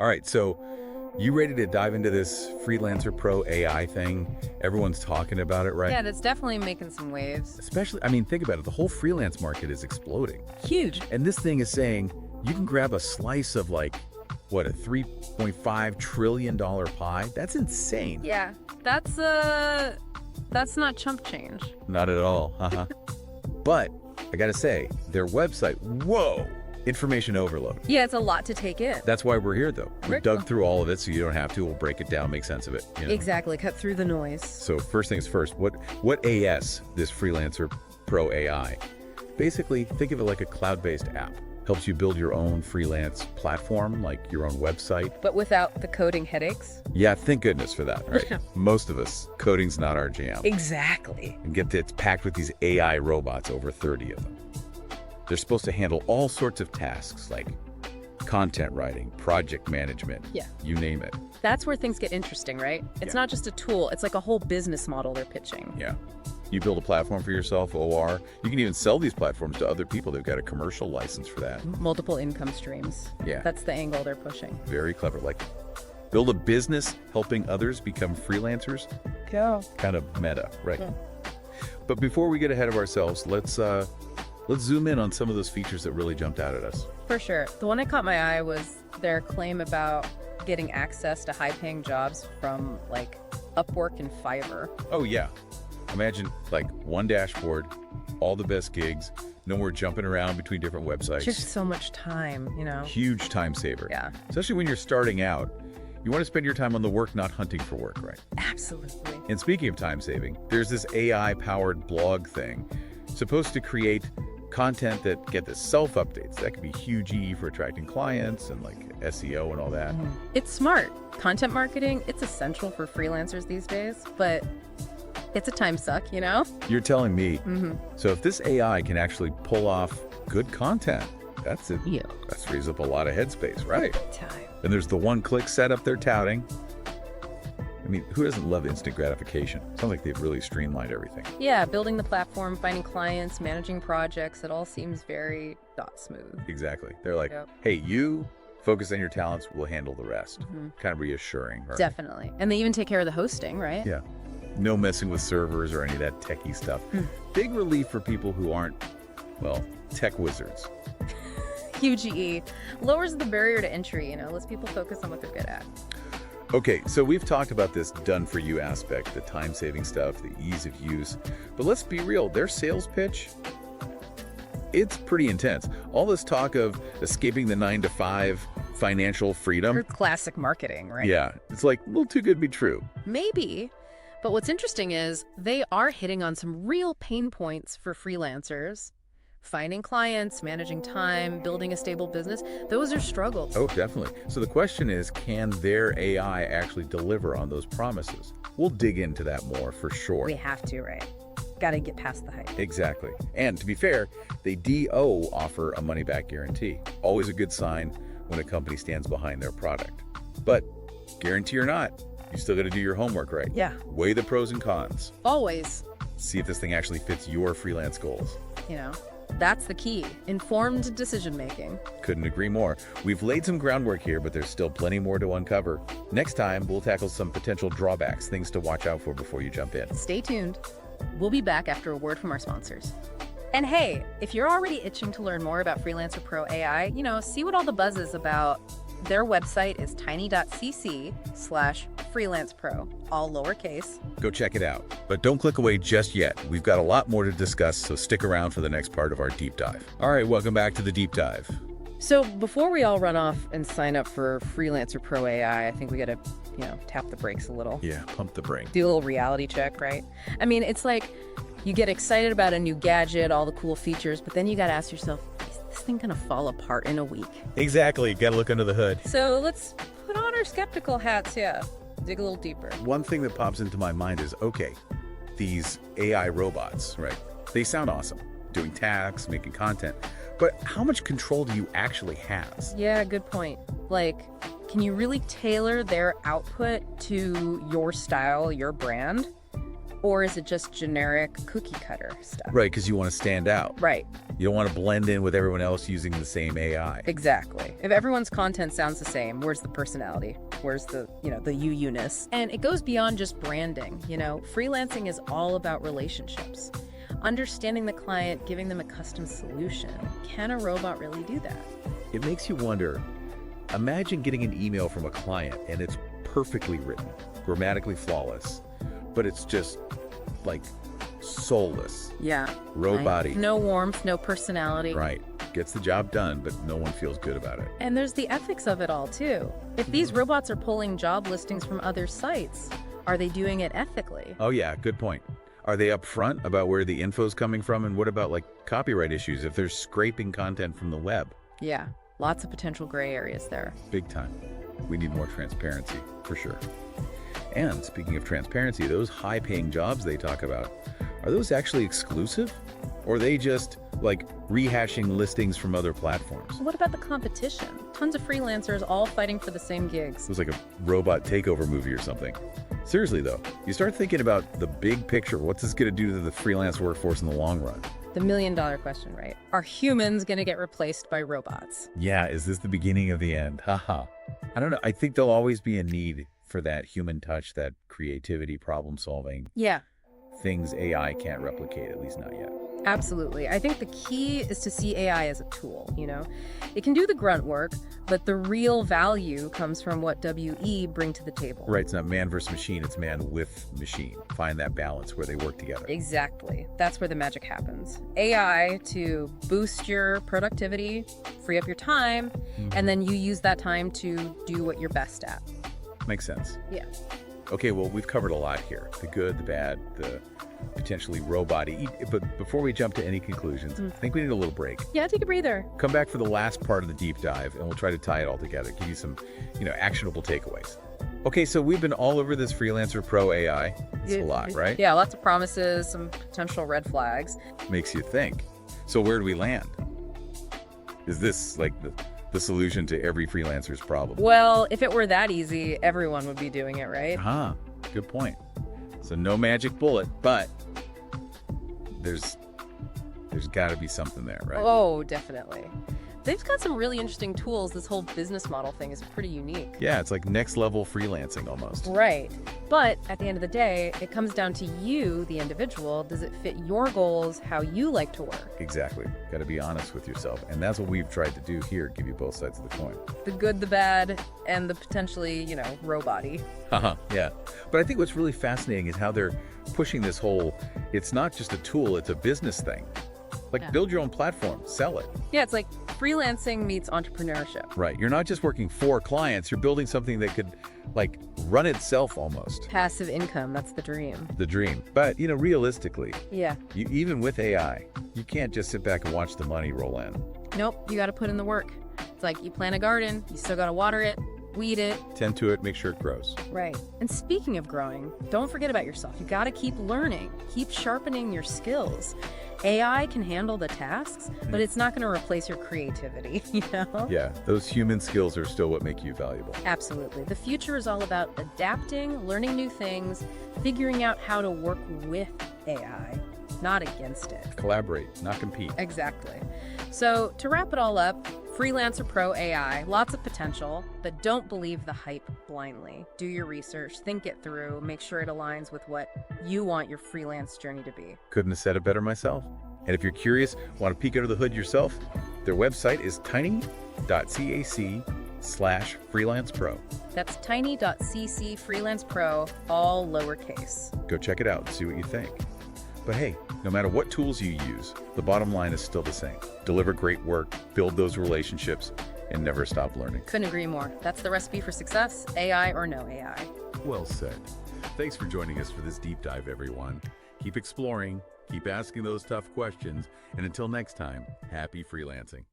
All right, so you ready to dive into this Freelancer Pro AI thing? Everyone's talking about it, right? Yeah, that's definitely making some waves. Especially, I mean, think about it. The whole freelance market is exploding. Huge. And this thing is saying you can grab a slice of like, what, a $3.5 trillion pie? That's insane. Yeah, that's not chump change. Not at all. But I gotta say, their website, whoa, information overload. Yeah, it's a lot to take in. That's why we're here, though. We Very dug cool. through all of it, so you don't have to. We'll break it down, make sense of it. You know? Exactly, cut through the noise. So first things first, what AS, this Freelancer Pro AI? Basically, think of it like a cloud-based app. Helps you build your own freelance platform, like your own website. But without the coding headaches. Yeah, thank goodness for that, right? Most of us, coding's not our jam. Exactly. And get that, it's packed with these AI robots, over 30 of them. They're supposed to handle all sorts of tasks like content writing, project management, Yeah. you name it. That's where things get interesting, right? It's Yeah. not just a tool, it's like a whole business model they're pitching. Yeah. You build a platform for yourself, OR. You can even sell these platforms to other people. They've got a commercial license for that. Multiple income streams. Yeah. That's the angle they're pushing. Very clever. Like, build a business helping others become freelancers. Go. Kind of meta, right? Yeah. But before we get ahead of ourselves, let's zoom in on some of those features that really jumped out at us. For sure. The one that caught my eye was their claim about getting access to high-paying jobs from, like, Upwork and Fiverr. Oh, yeah. Imagine, like, one dashboard, all the best gigs, no more jumping around between different websites. Just so much time, you know? Huge time saver. Yeah. Especially when you're starting out. You want to spend your time on the work, not hunting for work, right? Absolutely. And speaking of time saving, there's this AI-powered blog thing supposed to create content that get this self-updates. That could be huge for attracting clients and like SEO and all that. It's smart. Content marketing, it's essential for freelancers these days, but it's a time suck, you know? You're telling me. So if this AI can actually pull off good content, that's it. Yeah. That frees up a lot of headspace, right? Time. And there's the one-click setup they're touting. I mean, who doesn't love instant gratification? Sounds like they've really streamlined everything. Yeah, building the platform, finding clients, managing projects, it all seems very smooth. Exactly. They're like, Yep. hey, you focus on your talents, we'll handle the rest. Mm-hmm. Kind of reassuring. Right? Definitely. And they even take care of the hosting, right? Yeah. No messing with servers or any of that techie stuff. Big relief for people who aren't, well, tech wizards. Huge EE. Lowers the barrier to entry, you know, lets people focus on what they're good at. Okay, so we've talked about this done-for-you aspect, the time-saving stuff, the ease of use. But let's be real, their sales pitch, it's pretty intense. All this talk of escaping the 9-to-5 financial freedom. Or classic marketing, right? Yeah, it's like a little too good to be true. Maybe. But what's interesting is they are hitting on some real pain points for freelancers. Finding clients, managing time, building a stable business, those are struggles. Oh, definitely. So the question is, can their AI actually deliver on those promises? We'll dig into that more for sure. We have to, right? Got to get past the hype. Exactly. And to be fair, they do offer a money-back guarantee. Always a good sign when a company stands behind their product. But guarantee or not, you still got to do your homework, right? Yeah. Weigh the pros and cons. Always, See if this thing actually fits your freelance goals. you know, that's the key. Informed decision making. Couldn't agree more. We've laid some groundwork here, but there's still plenty more to uncover. Next time, we'll tackle some potential drawbacks, things to watch out for before you jump in. Stay tuned. We'll be back after a word from our sponsors. And hey, if you're already itching to learn more about Freelancer Pro AI, you know, see what all the buzz is about. Their website is tiny.cc/freelancepro, all lowercase. Go check it out. But don't click away just yet. We've got a lot more to discuss, so stick around for the next part of our deep dive. All right, welcome back to the deep dive. So before we all run off and sign up for Freelancer Pro AI, I think we gotta, you know, tap the brakes a little. Yeah, pump the brake. Do a little reality check, right? I mean, it's like you get excited about a new gadget, all the cool features, but then you gotta ask yourself, is this thing gonna fall apart in a week? Exactly, gotta look under the hood. So let's put on our skeptical hats, yeah. Dig a little deeper. One thing that pops into my mind is, okay, these AI robots, right? They sound awesome, doing tasks, making content, but how much control do you actually have? Yeah, good point. Like, can you really tailor their output to your style, your brand? Or is it just generic cookie cutter stuff? Right, because you want to stand out. Right. You don't want to blend in with everyone else using the same AI. Exactly. If everyone's content sounds the same, where's the personality? Where's the, the you-ness? And it goes beyond just branding. Freelancing is all about relationships. Understanding the client, giving them a custom solution. Can a robot really do that? It makes you wonder, imagine getting an email from a client and it's perfectly written, grammatically flawless, but it's just like soulless. Yeah. Robot-y. Right. No warmth, no personality. Right. Gets the job done, but no one feels good about it. And there's the ethics of it all, too. If these robots are pulling job listings from other sites, are they doing it ethically? Oh yeah, good point. Are they upfront about where the info's coming from? And what about like copyright issues if they're scraping content from the web? Yeah, lots of potential gray areas there. Big time. We need more transparency, for sure. And speaking of transparency, those high-paying jobs they talk about, are those actually exclusive? Or are they just like rehashing listings from other platforms? What about the competition? Tons of freelancers all fighting for the same gigs. It was like a robot takeover movie or something. Seriously though, you start thinking about the big picture. What's this going to do to the freelance workforce in the long run? The million-dollar question, right? Are humans going to get replaced by robots? Yeah, is this the beginning of the end? Haha. I don't know. I think there'll always be a need for that human touch, that creativity, problem solving. Yeah. Things AI can't replicate, at least not yet. Absolutely. I think the key is to see AI as a tool, It can do the grunt work, but the real value comes from what WE bring to the table. Right, it's not man versus machine, it's man with machine. Find that balance where they work together. Exactly. That's where the magic happens. AI to boost your productivity, free up your time, and then you use that time to do what you're best at. Makes sense. Yeah. Okay, well, we've covered a lot here. The good, the bad, the potentially robot-y. But before we jump to any conclusions, I think we need a little break. Yeah, take a breather. Come back for the last part of the deep dive, and we'll try to tie it all together, give you some, actionable takeaways. Okay, so we've been all over this Freelancer Pro AI. It's a lot, right? Yeah, lots of promises, some potential red flags. Makes you think. So where do we land? Is this like the solution to every freelancer's problem? Well, if it were that easy, everyone would be doing it, right? Good point. So no magic bullet, but there's got to be something there, right? Oh, definitely. They've got some really interesting tools. This whole business model thing is pretty unique. Yeah, it's like next level freelancing almost. Right. But at the end of the day, it comes down to you, the individual. Does it fit your goals, how you like to work? Exactly. Got to be honest with yourself. And that's what we've tried to do here, give you both sides of the coin. The good, the bad, and the potentially, robot-y. Yeah. But I think what's really fascinating is how they're pushing this whole, it's not just a tool, it's a business thing. Like build your own platform, sell it. Yeah, it's like freelancing meets entrepreneurship. Right. You're not just working for clients, you're building something that could like run itself almost. Passive income, that's the dream. The dream. But, realistically, yeah, even with AI, you can't just sit back and watch the money roll in. Nope, you got to put in the work. It's like you plant a garden, you still got to water it, weed it. Tend to it, make sure it grows. Right. And speaking of growing, don't forget about yourself. You got to keep learning, keep sharpening your skills. AI can handle the tasks, but it's not going to replace your creativity, Yeah, those human skills are still what make you valuable. Absolutely. The future is all about adapting, learning new things, figuring out how to work with AI, not against it. Collaborate, not compete. Exactly. So to wrap it all up, Freelancer Pro AI, lots of potential, but don't believe the hype blindly. Do your research, think it through, make sure it aligns with what you want your freelance journey to be. Couldn't have said it better myself. And if you're curious, want to peek under the hood yourself, their website is tiny.cac/freelancepro. That's tiny.cc freelance pro, all lowercase. Go check it out and see what you think. But hey, no matter what tools you use, the bottom line is still the same. Deliver great work, build those relationships, and never stop learning. Couldn't agree more. That's the recipe for success, AI or no AI. Well said. Thanks for joining us for this deep dive, everyone. Keep exploring, keep asking those tough questions, and until next time, happy freelancing.